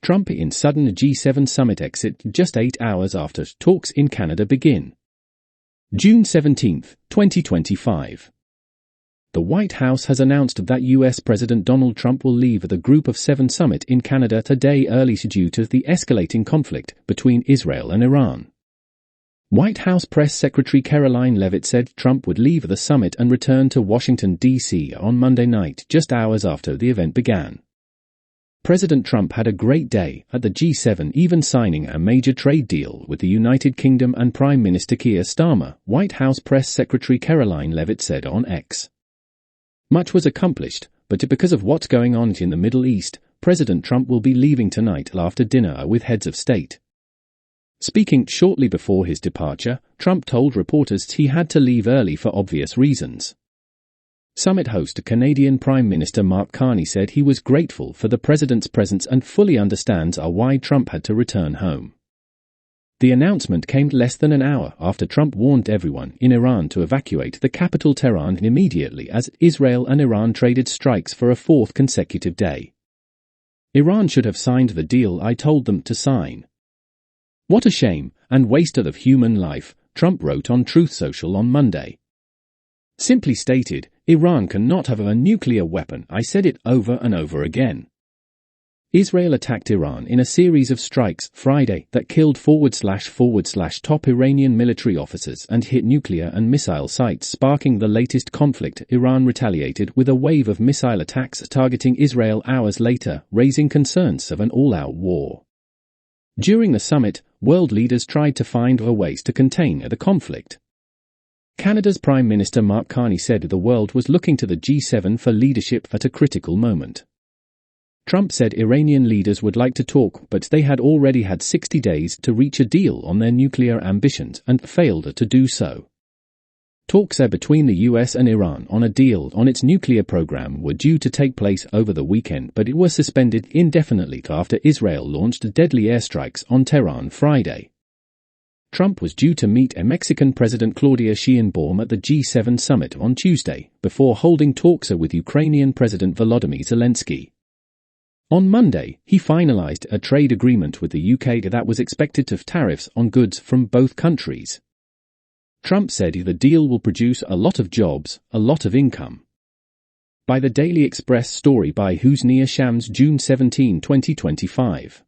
Trump in sudden G7 summit exit just 8 hours after talks in Canada begin. June 17, 2025. The White House has announced that U.S. President Donald Trump will leave the Group of Seven summit in Canada today early due to the escalating conflict between Israel and Iran. White House Press Secretary Caroline Leavitt said Trump would leave the summit and return to Washington, D.C. on Monday night, just hours after the event began. President Trump had a great day at the G7, even signing a major trade deal with the United Kingdom and Prime Minister Keir Starmer, White House Press Secretary Caroline Leavitt said on X. Much was accomplished, but because of what's going on in the Middle East, President Trump will be leaving tonight after dinner with heads of state. Speaking shortly before his departure, Trump told reporters he had to leave early for obvious reasons. Summit host Canadian Prime Minister Mark Carney said he was grateful for the president's presence and fully understands why Trump had to return home. The announcement came less than an hour after Trump warned everyone in Iran to evacuate the capital Tehran immediately as Israel and Iran traded strikes for a fourth consecutive day. Iran should have signed the deal I told them to sign. What a shame and waste of human life, Trump wrote on Truth Social on Monday. Simply stated, Iran cannot have a nuclear weapon. I said it over and over again. Israel attacked Iran in a series of strikes Friday that killed / top Iranian military officers and hit nuclear and missile sites, sparking the latest conflict. Iran retaliated with a wave of missile attacks targeting Israel hours later, raising concerns of an all-out war. During the summit, world leaders tried to find ways to contain the conflict. Canada's Prime Minister Mark Carney said the world was looking to the G7 for leadership at a critical moment. Trump said Iranian leaders would like to talk, but they had already had 60 days to reach a deal on their nuclear ambitions and failed to do so. Talks between the US and Iran on a deal on its nuclear program were due to take place over the weekend, but it was suspended indefinitely after Israel launched deadly airstrikes on Tehran Friday. Trump was due to meet Mexican President Claudia Sheinbaum at the G7 summit on Tuesday, before holding talks with Ukrainian President Volodymyr Zelensky. On Monday, he finalized a trade agreement with the UK that was expected to have tariffs on goods from both countries. Trump said the deal will produce a lot of jobs, a lot of income. By the Daily Express story by Husnia Shams, June 17, 2025.